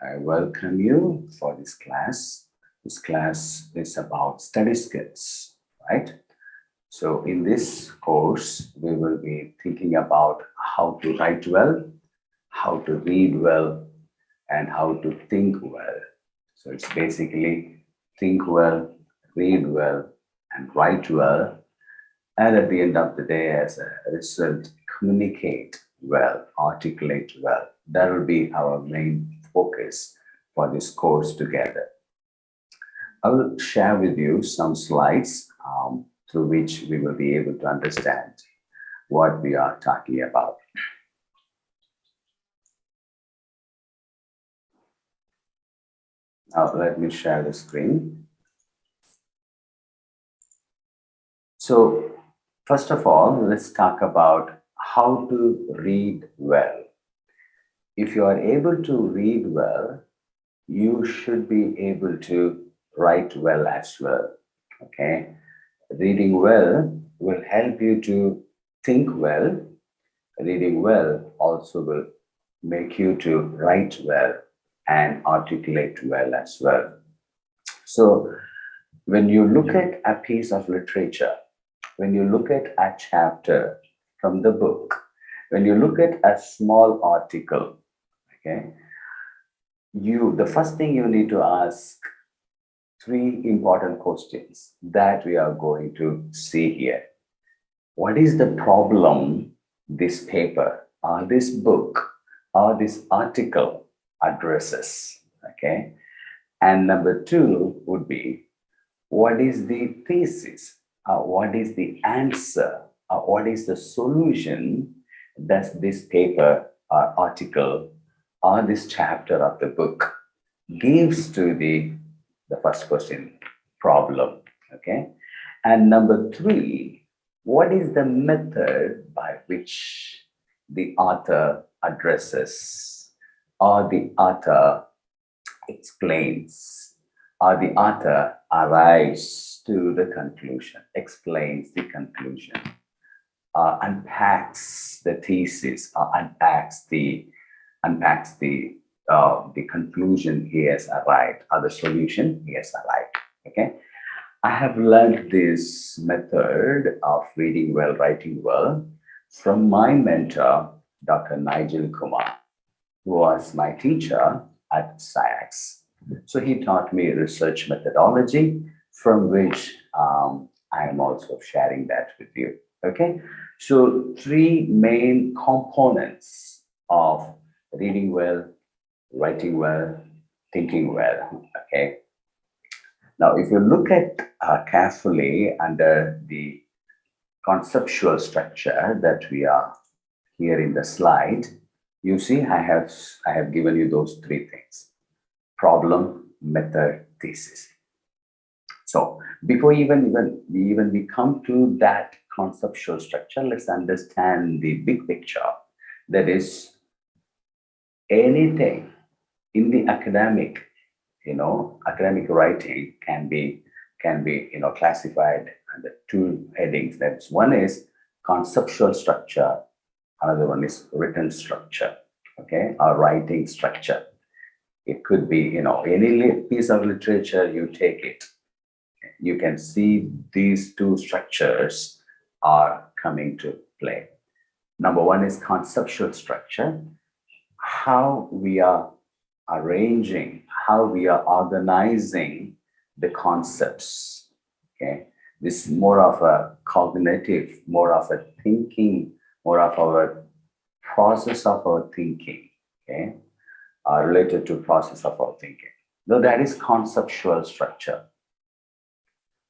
I welcome you for this class. This class is about study skills, right? So in this course, we will be thinking about how to write well, how to read well, and how to think well. So it's basically think well, read well, and write well. And at the end of the day, as a result, communicate well, articulate well. That will be our main focus for this course together. I will share with you some slides through which we will be able to understand what we are talking about. Now, let me share the screen. So, first of all, let's talk about how to read well. If you are able to read well, you should be able to write well as well. Okay. Reading well will help you to think well. Reading well also will make you to write well and articulate well as well. So when you look at a piece of literature, when you look at a chapter from the book, when you look at a small article, okay, the first thing you need to ask three important questions that we are going to see here. What is the problem this paper or this book or this article addresses? Okay. And number two would be, what is the thesis? What is the answer? What is the solution that this paper or article or this chapter of the book gives to the first question, problem? Okay. And number three, what is the method by which the author addresses or the author explains or the author arrives to the conclusion, explains the conclusion, unpacks the thesis, unpacks the conclusion he has arrived, or the solution he has arrived. Okay. I have learned this method of reading well, writing well from my mentor, Dr. Nigel Kumar, who was my teacher at SciEx. So he taught me research methodology from which I am also sharing that with you. Okay. So three main components of reading well, writing well, thinking well. Okay. Now, if you look at carefully under the conceptual structure that we are here in the slide, you see I have given you those three things: problem, method, thesis. So before even we come to that conceptual structure, let's understand the big picture. That is, anything in the academic academic writing can be classified under two headings. That's one is conceptual structure, another one is written structure, okay, or writing structure. It could be any piece of literature you take it, you can see these two structures are coming to play. Number one is conceptual structure, how we are arranging, how we are organizing the concepts. Okay, this is more of a cognitive, more of a thinking, more of our process of our thinking. Okay, related to process of our thinking. Though that is conceptual structure.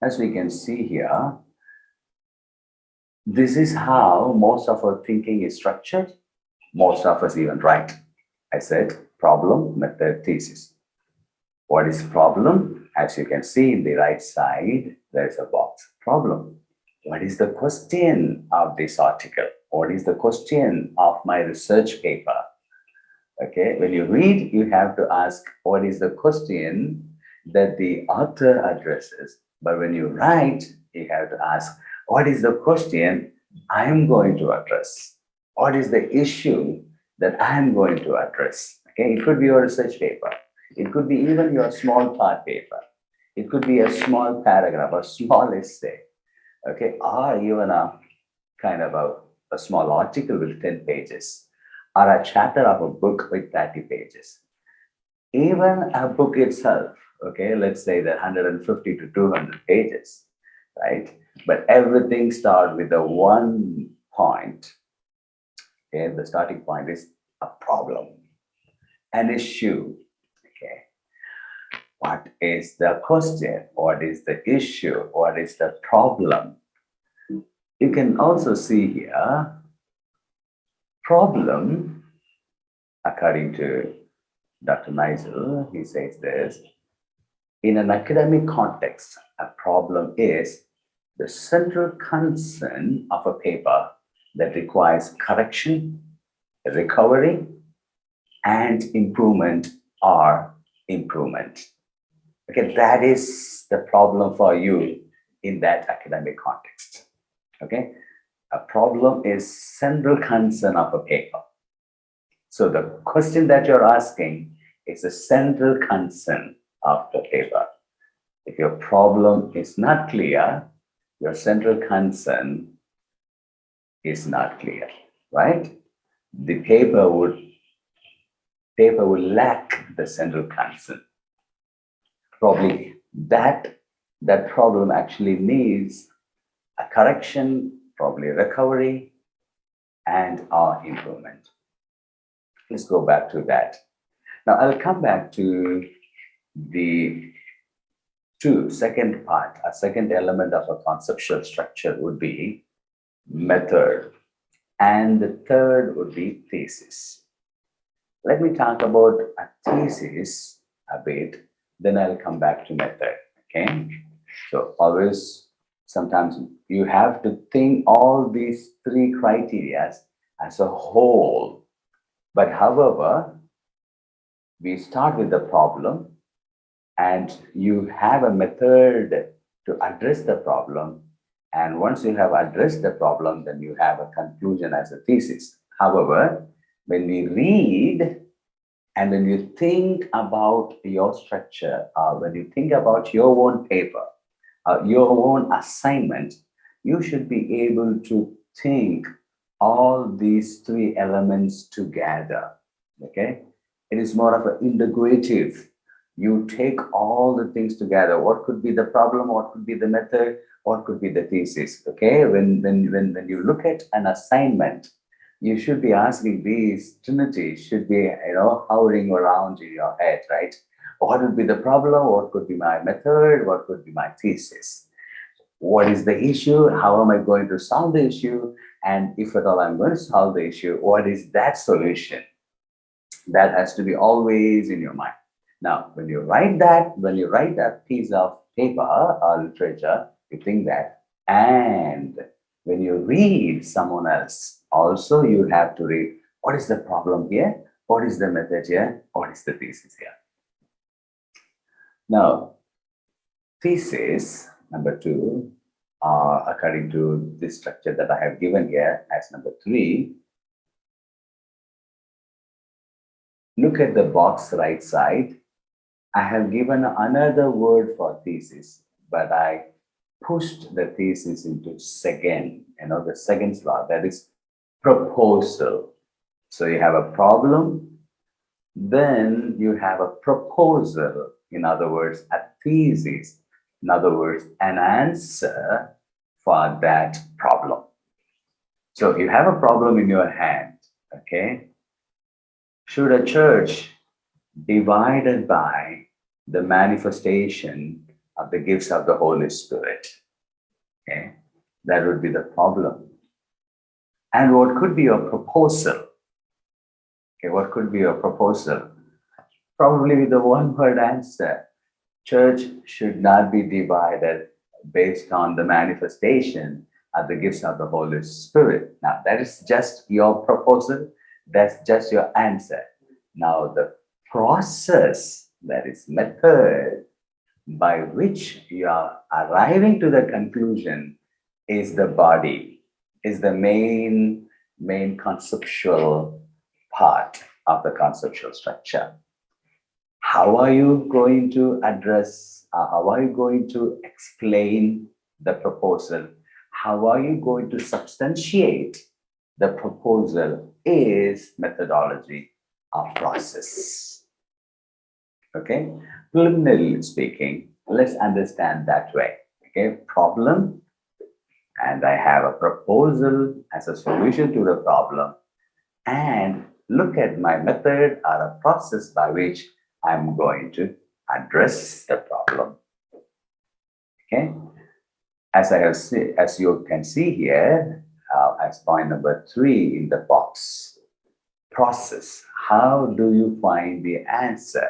As we can see here, this is how most of our thinking is structured. Most of us even write. I said problem, method, thesis. What is problem? As you can see in the right side, there's a box. Problem. What is the question of this article? What is the question of my research paper? Okay, when you read, you have to ask what is the question that the author addresses. But when you write, you have to ask what is the question I am going to address? What is the issue that I am going to address? Okay, it could be your research paper. It could be even your small thought paper. It could be a small paragraph, a small essay, okay, or even a kind of a small article with 10 pages, or a chapter of a book with 30 pages. Even a book itself, okay, let's say that 150 to 200 pages, right? But everything starts with the one point. Okay, the starting point is a problem, an issue. Okay, what is the question? What is the issue? What is the problem? You can also see here problem, according to Dr. Nigel, he says this: in an academic context, a problem is the central concern of a paper that requires correction, recovery, and improvement or improvement. Okay, that is the problem for you in that academic context. Okay, a problem is central concern of a paper. So the question that you're asking is the central concern of the paper. If your problem is not clear, your central concern is not clear, right? The paper would lack the central concern. Probably that problem actually needs a correction, probably recovery, and or improvement. Let's go back to that. Now I'll come back to the second part. A second element of a conceptual structure would be method, and the third would be thesis. Let me talk about a thesis a bit, then I'll come back to method. Okay, so always, sometimes you have to think all these three criteria as a whole. But however, we start with the problem, and you have a method to address the problem. And once you have addressed the problem, then you have a conclusion as a thesis. However, when we read and when you think about your structure, when you think about your own paper, your own assignment, you should be able to think all these three elements together. Okay, it is more of an integrative. You take all the things together. What could be the problem? What could be the method? What could be the thesis? Okay, when you look at an assignment, you should be asking these trinity should be hovering around in your head, right? What would be the problem? What could be my method? What could be my thesis? What is the issue? How am I going to solve the issue? And if at all I'm going to solve the issue, what is that solution? That has to be always in your mind. Now, when you write that piece of paper or literature, you think that. And when you read someone else, also you have to read what is the problem here? What is the method here? What is the thesis here? Now, thesis number two, according to this structure that I have given here as number three, look at the box right side. I have given another word for thesis, but I pushed the thesis into second, the second slot, that is proposal. So you have a problem, then you have a proposal, in other words, a thesis, in other words, an answer for that problem. So you have a problem in your hand, okay? Should a church divided by the manifestation of the gifts of the Holy Spirit? Okay, that would be the problem. And what could be your proposal? Okay, what could be your proposal? Probably with the one word answer. Church should not be divided based on the manifestation of the gifts of the Holy Spirit. Now, that is just your proposal. That's just your answer. Now, the process, that is method, by which you are arriving to the conclusion is the body, is the main conceptual part of the conceptual structure. How are you going to address, how are you going to explain the proposal? How are you going to substantiate the proposal is methodology of process. Okay, preliminarily speaking, let's understand that way. Okay, problem, and I have a proposal as a solution to the problem, and look at my method or a process by which I'm going to address the problem. Okay, as I have seen, as you can see here, as point number 3 in the box, process. How do you find the answer?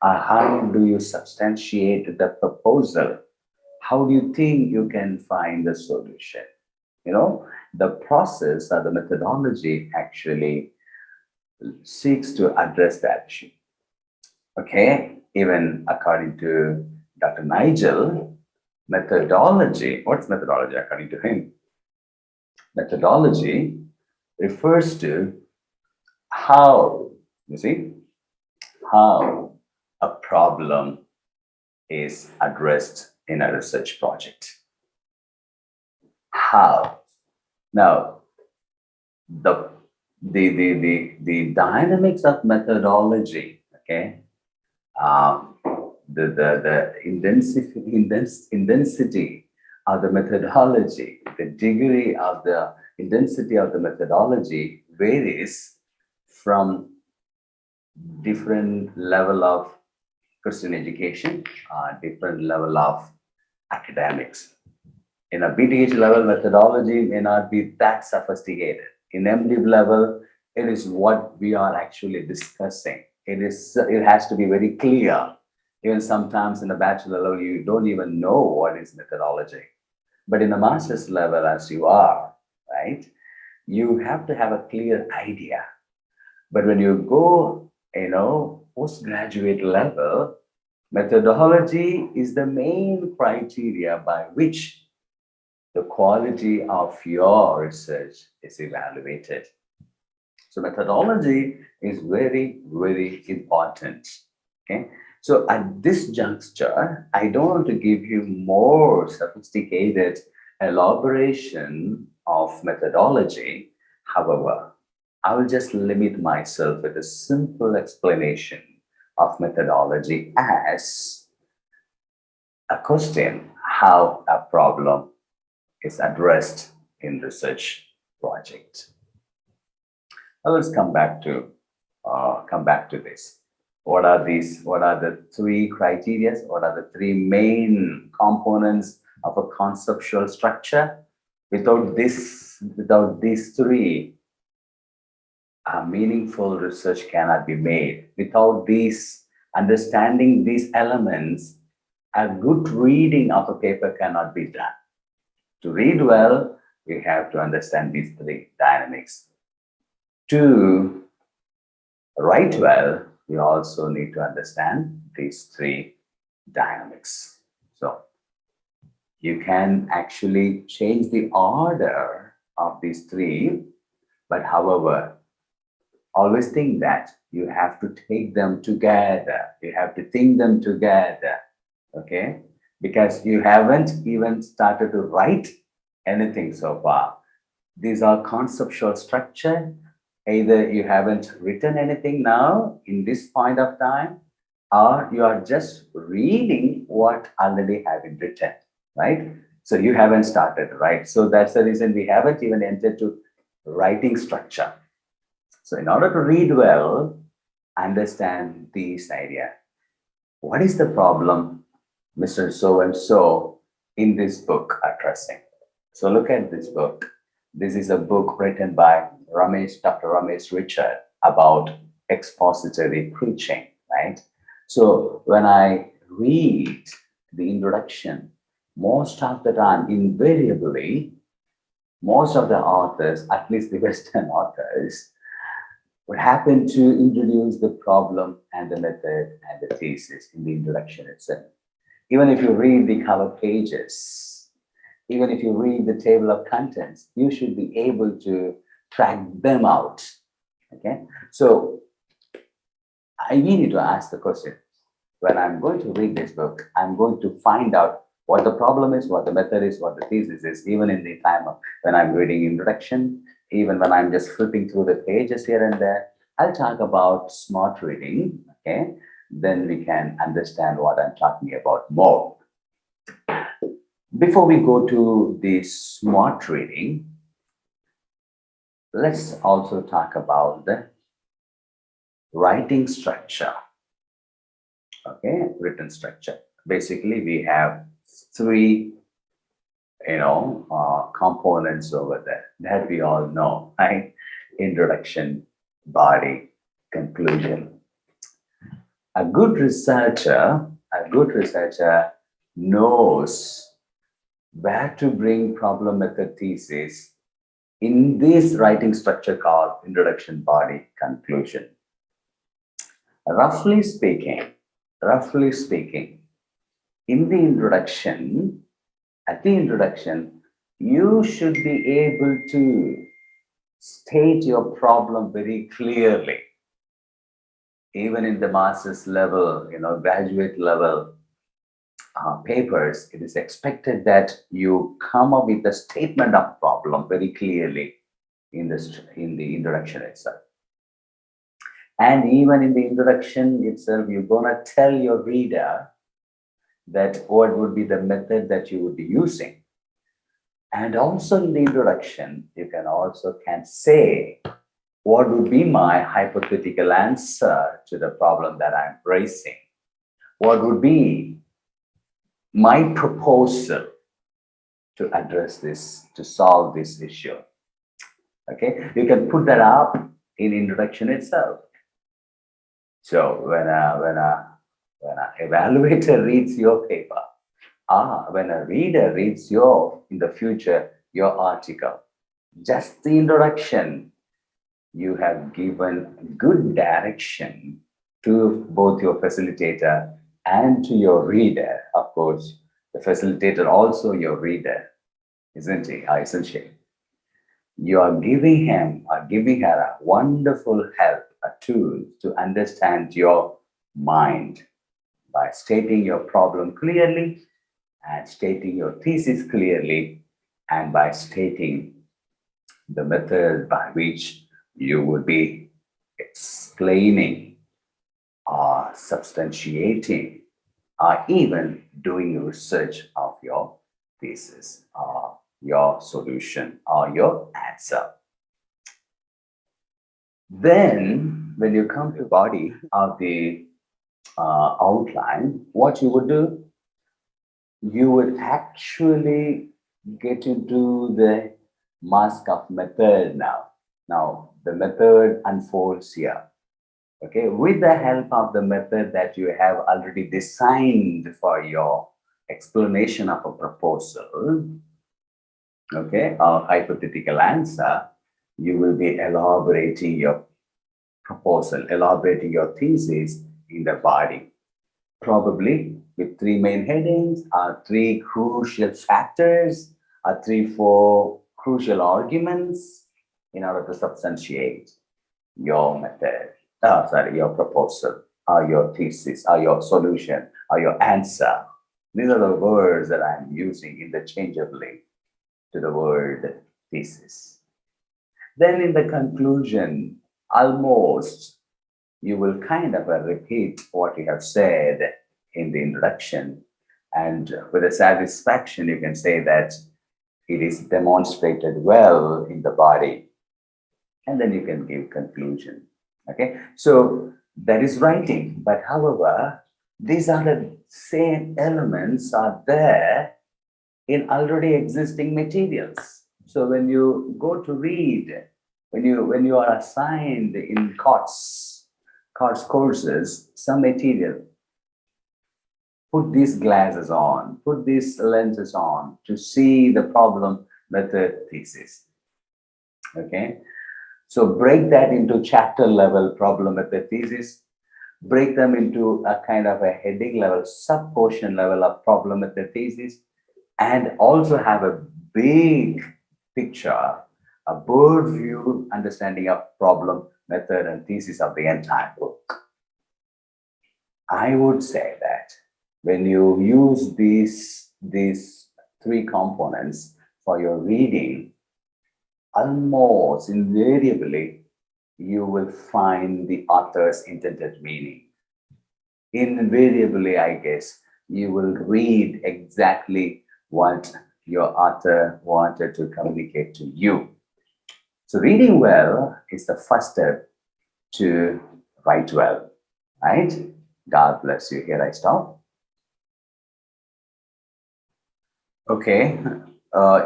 How do you substantiate the proposal? How do you think you can find the solution? You know, the process or the methodology actually seeks to address that issue. Okay, even according to Dr. Nigel, methodology, what's methodology according to him? Methodology refers to how, you see, how a problem is addressed in a research project. How? Now, the dynamics of methodology, okay, the intensity of the methodology, the degree of the intensity of the methodology varies from different level of Christian education, different level of academics. In a BTH level, methodology may not be that sophisticated. In MDiv level, it is what we are actually discussing. It has to be very clear. Even sometimes in a bachelor level, you don't even know what is methodology. But in a master's level, as you are, right, you have to have a clear idea. But when you go, postgraduate level, methodology is the main criteria by which the quality of your research is evaluated. So methodology is very, very important. Okay. So at this juncture, I don't want to give you more sophisticated elaboration of methodology. However, I will just limit myself with a simple explanation of methodology as a question, how a problem is addressed in research project. Now let's come back to this. What are these? What are the 3 criteria? What are the 3 main components of a conceptual structure? Without these 3, meaningful research cannot be made. Without understanding these elements, a good reading of a paper cannot be done. To read well, you have to understand these 3 dynamics. To write well, you also need to understand these 3 dynamics. So you can actually change the order of these 3, but however, always think that you have to take them together. You have to think them together, okay? Because you haven't even started to write anything so far. These are conceptual structure. Either you haven't written anything now in this point of time, or you are just reading what already have been written, right? So you haven't started, right? So that's the reason we haven't even entered to writing structure. So in order to read well, understand this idea. What is the problem Mr. So-and-so in this book addressing? So look at this book. This is a book written by Dr. Ramesh Richard about expository preaching, right? So when I read the introduction, most of the time, invariably, most of the authors, at least the Western authors, would happen to introduce the problem and the method and the thesis in the introduction itself. Even if you read the cover pages, even if you read the table of contents, you should be able to track them out. Okay, so we need to ask the question. When I'm going to read this book, I'm going to find out what the problem is, what the method is, what the thesis is, even in the time of when I'm reading introduction, even when I'm just flipping through the pages here and there. I'll talk about smart reading, okay? Then we can understand what I'm talking about more. Before we go to the smart reading, let's also talk about the writing structure. Okay, written structure. Basically, we have three, components over there that we all know, right? Introduction, body, conclusion. A good researcher knows where to bring problem method thesis in this writing structure called introduction, body, conclusion. Roughly speaking, roughly speaking, in the introduction, at the introduction, you should be able to state your problem very clearly. Even in the master's level, graduate level papers, it is expected that you come up with a statement of problem very clearly in the introduction itself. And even in the introduction itself, you're gonna tell your reader that what would be the method that you would be using. And also in the introduction, you can say what would be my hypothetical answer to the problem that I'm raising. What would be my proposal to address this, to solve this issue? Okay, you can put that up in introduction itself. So when an evaluator reads your paper, when a reader reads in the future, your article, just the introduction, you have given good direction to both your facilitator and to your reader. Of course, the facilitator also your reader, isn't he? Isn't she? You are giving him or giving her a wonderful help, a tool to understand your mind by stating your problem clearly and stating your thesis clearly, and by stating the method by which you would be explaining or substantiating or even doing research of your thesis or your solution or your answer. Then, when you come to body of the outline, what you would do, you would actually get into the mask of method now. Now, the method unfolds here. Okay, with the help of the method that you have already designed for your explanation of a proposal, okay, or hypothetical answer, you will be elaborating your proposal, elaborating your thesis in the body, probably with three main headings, or three crucial factors, or three, four crucial arguments in order to substantiate your method, your proposal, or your thesis, or your solution, or your answer. These are the words that I'm using interchangeably to the word thesis. Then in the conclusion, almost you will kind of repeat what you have said in the introduction. And with a satisfaction, you can say that it is demonstrated well in the body. And then you can give conclusion. Okay, so that is writing. But however, these are the same elements are there in already existing materials. So when you go to read, when you are assigned in COTS courses, some material, put these glasses on, put these lenses on to see the problem method thesis. Okay, so break that into chapter level problem method thesis, break them into a kind of a heading level, sub portion level of problem method thesis, and also have a big picture, a bird view understanding of problem, method, and thesis of the entire book. I would say that when you use these three components for your reading, almost invariably you will find the author's intended meaning. Invariably, I guess, you will read exactly what your author wanted to communicate to you. So reading well is the first step to write well, right? God bless you. Here I stop. Okay.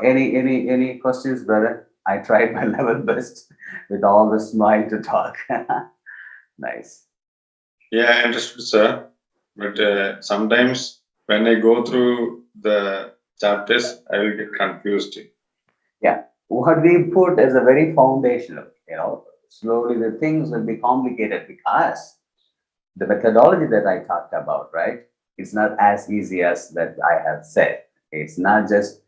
Any questions, brother? I tried my level best with all the smile to talk. Nice. Yeah, I understood, sir. But sometimes when I go through the chapters, I will get confused. Yeah. What we put as a very foundational, slowly the things will be complicated because the methodology that I talked about, right? It's not as easy as that I have said. It's not just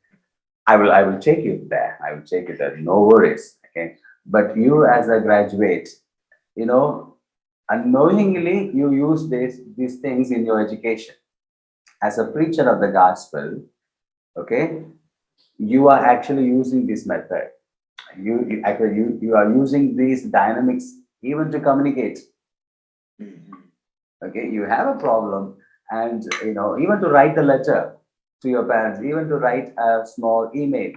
I will take you there. I will take you there. No worries. Okay. But you as a graduate, you know, unknowingly you use these things in your education. As a preacher of the gospel, okay, you are actually using this method. You are using these dynamics even to communicate. Okay, you have a problem, and even to write a letter to your parents, even to write a small email,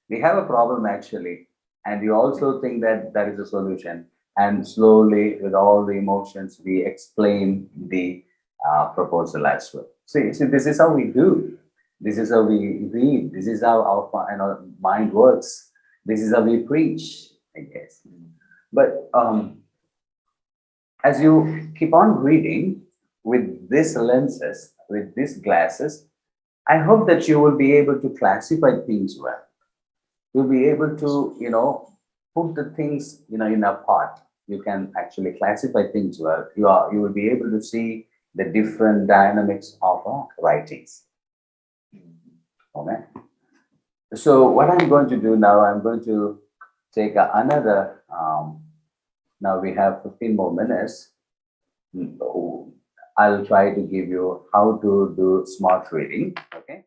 we have a problem actually, and you also think that that is a solution. And slowly, with all the emotions, we explain the proposal as well. See, this is how we do. This is how we read. This is how our mind works. This is how we preach, I guess. But as you keep on reading with these lenses, with these glasses, I hope that you will be able to classify things well. You'll be able to, put the things, in a pot. You can actually classify things well. You will be able to see the different dynamics of writings. Okay. So what I'm going to do now, I'm going to take another. Now we have 15 more minutes. I'll try to give you how to do smart reading. Okay.